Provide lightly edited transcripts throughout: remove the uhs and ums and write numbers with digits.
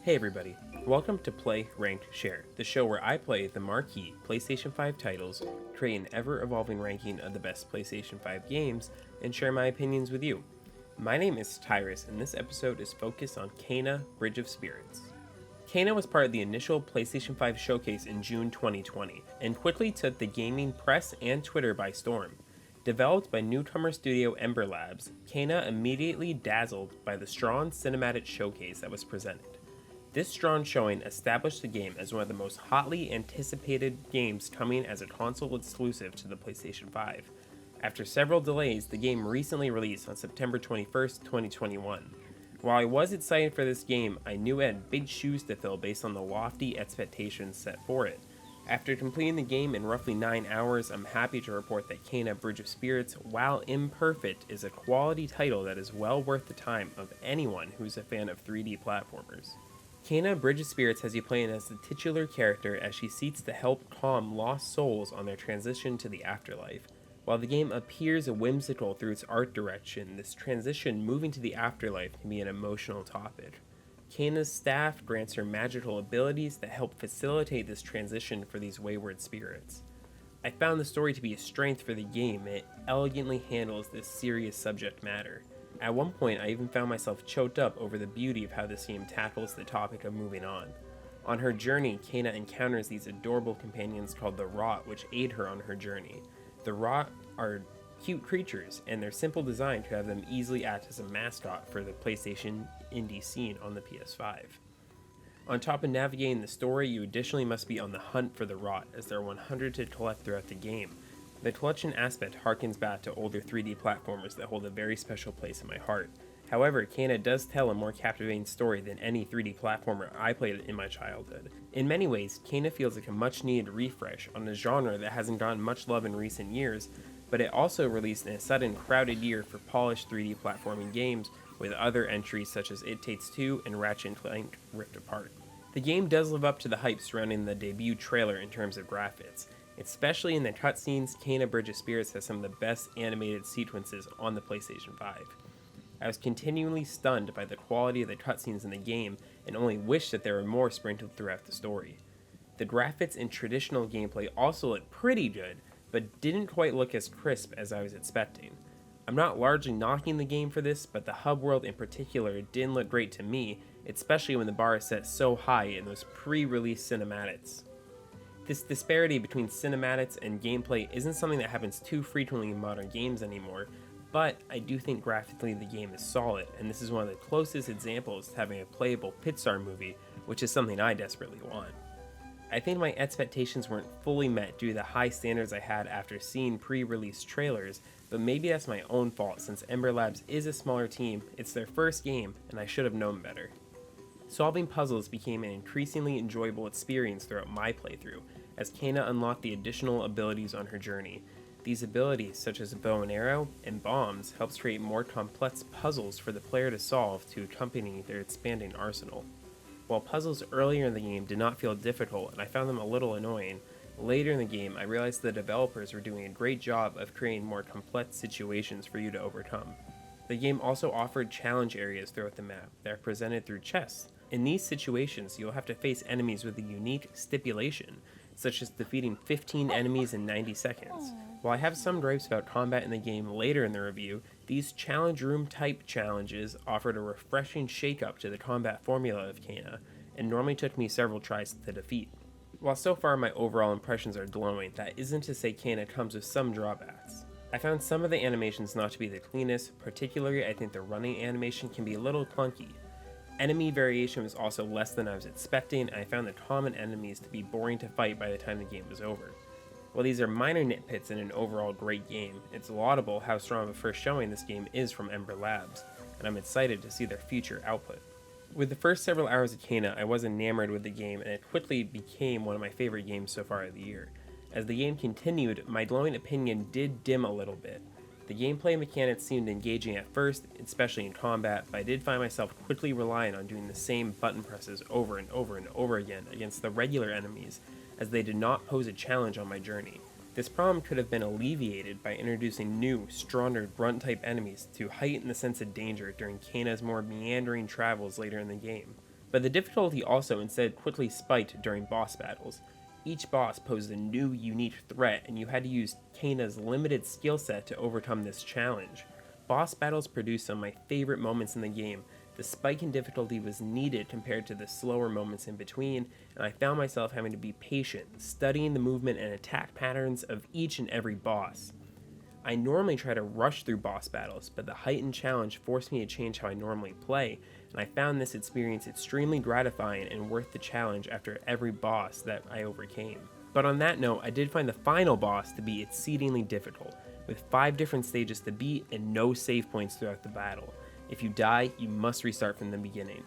Hey everybody, welcome to Play, Rank, Share, the show where I play the marquee PlayStation 5 titles, create an ever-evolving ranking of the best PlayStation 5 games, and share my opinions with you. My name is Tyrus, and this episode is focused on Kena: Bridge of Spirits. Kena was part of the initial PlayStation 5 showcase in June 2020, and quickly took the gaming press and Twitter by storm. Developed by newcomer studio Ember Labs, Kena immediately dazzled by the strong cinematic showcase that was presented. This strong showing established the game as one of the most hotly anticipated games coming as a console exclusive to the PlayStation 5. After several delays, the game recently released on September 21st, 2021. While I was excited for this game, I knew it had big shoes to fill based on the lofty expectations set for it. After completing the game in roughly 9 hours, I'm happy to report that Kena: Bridge of Spirits, while imperfect, is a quality title that is well worth the time of anyone who's a fan of 3D platformers. Kena: Bridge of Spirits has you playing as the titular character as she seeks to help calm lost souls on their transition to the afterlife. While the game appears whimsical through its art direction, this transition moving to the afterlife can be an emotional topic. Kena's staff grants her magical abilities that help facilitate this transition for these wayward spirits. I found the story to be a strength for the game, and it elegantly handles this serious subject matter. At one point, I even found myself choked up over the beauty of how this game tackles the topic of moving on. On her journey, Kena encounters these adorable companions called the Rot, which aid her on her journey. The Rot are cute creatures, and their simple design to have them easily act as a mascot for the PlayStation indie scene on the PS5. On top of navigating the story, you additionally must be on the hunt for the Rot, as there are 100 to collect throughout the game. The collection aspect harkens back to older 3D platformers that hold a very special place in my heart. However, Kena does tell a more captivating story than any 3D platformer I played in my childhood. In many ways, Kena feels like a much needed refresh on a genre that hasn't gotten much love in recent years, but it also released in a sudden crowded year for polished 3D platforming games with other entries such as It Takes Two and Ratchet & Clank Rift Apart. The game does live up to the hype surrounding the debut trailer in terms of graphics. Especially in the cutscenes, Kena: Bridge of Spirits has some of the best animated sequences on the PlayStation 5. I was continually stunned by the quality of the cutscenes in the game and only wished that there were more sprinkled throughout the story. The graphics and traditional gameplay also looked pretty good, but didn't quite look as crisp as I was expecting. I'm not largely knocking the game for this, but the hub world in particular didn't look great to me, especially when the bar is set so high in those pre-release cinematics. This disparity between cinematics and gameplay isn't something that happens too frequently in modern games anymore, but I do think graphically the game is solid, and this is one of the closest examples to having a playable Pixar movie, which is something I desperately want. I think my expectations weren't fully met due to the high standards I had after seeing pre-release trailers, but maybe that's my own fault since Ember Labs is a smaller team, it's their first game, and I should have known better. Solving puzzles became an increasingly enjoyable experience throughout my playthrough, as Kena unlocked the additional abilities on her journey. These abilities, such as bow and arrow and bombs, helps create more complex puzzles for the player to solve to accompany their expanding arsenal. While puzzles earlier in the game did not feel difficult and I found them a little annoying, later in the game I realized the developers were doing a great job of creating more complex situations for you to overcome. The game also offered challenge areas throughout the map that are presented through chests. In these situations, you'll have to face enemies with a unique stipulation, such as defeating 15 enemies in 90 seconds. While I have some gripes about combat in the game later in the review, these challenge room type challenges offered a refreshing shake-up to the combat formula of Kena, and normally took me several tries to defeat. While so far my overall impressions are glowing, that isn't to say Kena comes with some drawbacks. I found some of the animations not to be the cleanest, particularly I think the running animation can be a little clunky. Enemy variation was also less than I was expecting, and I found the common enemies to be boring to fight by the time the game was over. While these are minor nitpicks in an overall great game, it's laudable how strong of a first showing this game is from Ember Labs, and I'm excited to see their future output. With the first several hours of Kena, I was enamored with the game, and it quickly became one of my favorite games so far of the year. As the game continued, my glowing opinion did dim a little bit. The gameplay mechanics seemed engaging at first, especially in combat, but I did find myself quickly relying on doing the same button presses over and over and over again against the regular enemies, as they did not pose a challenge on my journey. This problem could have been alleviated by introducing new, stronger grunt-type enemies to heighten the sense of danger during Kena's more meandering travels later in the game. But the difficulty also instead quickly spiked during boss battles. Each boss posed a new, unique threat, and you had to use Kana's limited skill set to overcome this challenge. Boss battles produced some of my favorite moments in the game. The spike in difficulty was needed compared to the slower moments in between, and I found myself having to be patient, studying the movement and attack patterns of each and every boss. I normally try to rush through boss battles, but the heightened challenge forced me to change how I normally play, and I found this experience extremely gratifying and worth the challenge after every boss that I overcame. But on that note, I did find the final boss to be exceedingly difficult, with 5 different stages to beat and no save points throughout the battle. If you die, you must restart from the beginning.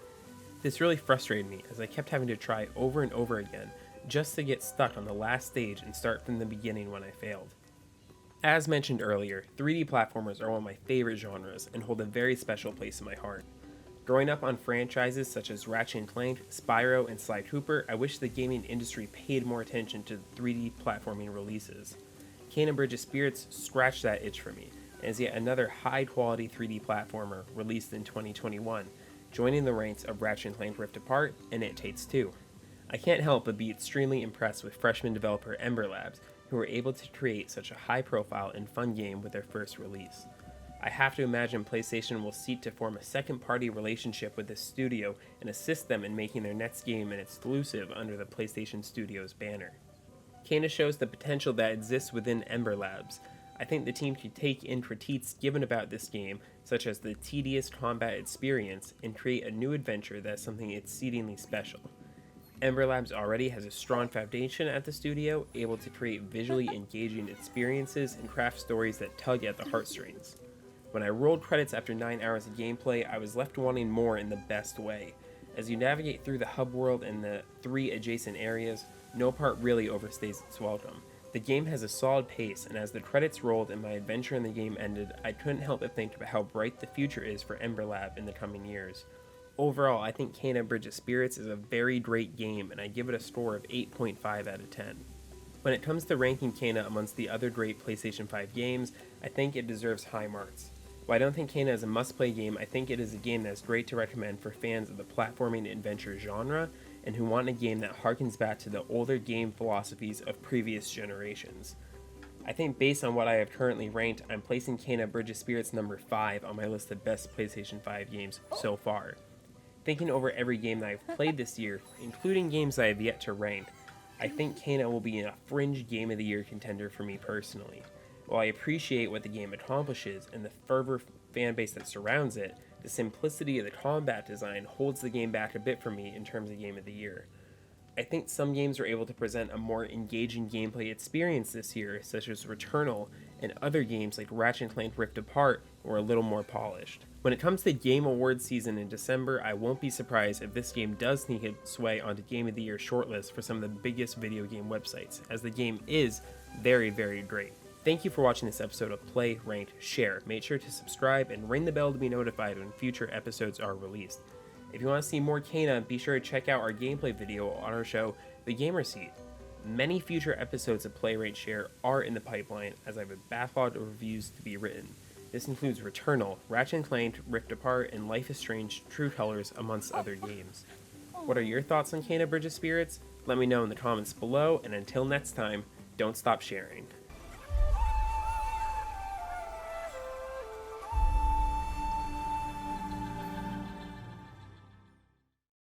This really frustrated me as I kept having to try over and over again just to get stuck on the last stage and start from the beginning when I failed. As mentioned earlier, 3D platformers are one of my favorite genres and hold a very special place in my heart. Growing up on franchises such as Ratchet & Clank, Spyro, and Sly Cooper, I wish the gaming industry paid more attention to 3D platforming releases. Kena Bridge of Spirits scratched that itch for me, and is yet another high-quality 3D platformer released in 2021, joining the ranks of Ratchet & Clank Rift Apart and It Takes Two. I can't help but be extremely impressed with freshman developer Ember Lab, who were able to create such a high-profile and fun game with their first release. I have to imagine PlayStation will seek to form a second-party relationship with this studio and assist them in making their next game an exclusive under the PlayStation Studios banner. Kena shows the potential that exists within Ember Labs. I think the team should take in critiques given about this game, such as the tedious combat experience, and create a new adventure that is something exceedingly special. Ember Labs already has a strong foundation at the studio, able to create visually engaging experiences and craft stories that tug at the heartstrings. When I rolled credits after 9 hours of gameplay, I was left wanting more in the best way. As you navigate through the hub world and the 3 adjacent areas, no part really overstays its welcome. The game has a solid pace, and as the credits rolled and my adventure in the game ended, I couldn't help but think about how bright the future is for Ember Lab in the coming years. Overall, I think Kena Bridge of Spirits is a very great game, and I give it a score of 8.5 out of 10. When it comes to ranking Kena amongst the other great PlayStation 5 games, I think it deserves high marks. While I don't think Kena is a must-play game, I think it is a game that is great to recommend for fans of the platforming adventure genre, and who want a game that harkens back to the older game philosophies of previous generations. I think based on what I have currently ranked, I'm placing Kena Bridge of Spirits number 5 on my list of best PlayStation 5 games so far. Thinking over every game that I've played this year, including games that I have yet to rank, I think Kena will be a fringe Game of the Year contender for me personally. While I appreciate what the game accomplishes and the fervor fan base that surrounds it, the simplicity of the combat design holds the game back a bit for me in terms of Game of the Year. I think some games are able to present a more engaging gameplay experience this year, such as Returnal, and other games like Ratchet & Clank Rift Apart were a little more polished. When it comes to Game Awards season in December, I won't be surprised if this game does sneak its way onto Game of the Year shortlist for some of the biggest video game websites, as the game is very, very great. Thank you for watching this episode of Play, Rank, Share. Make sure to subscribe and ring the bell to be notified when future episodes are released. If you want to see more Kena, be sure to check out our gameplay video on our show, The Gamer Seat. Many future episodes of Play, Rank, Share are in the pipeline, as I have a backlog of reviews to be written. This includes Returnal, Ratchet & Clank, Rift Apart, and Life is Strange True Colors, amongst other games. What are your thoughts on Kena Bridge of Spirits? Let me know in the comments below, and until next time, don't stop sharing.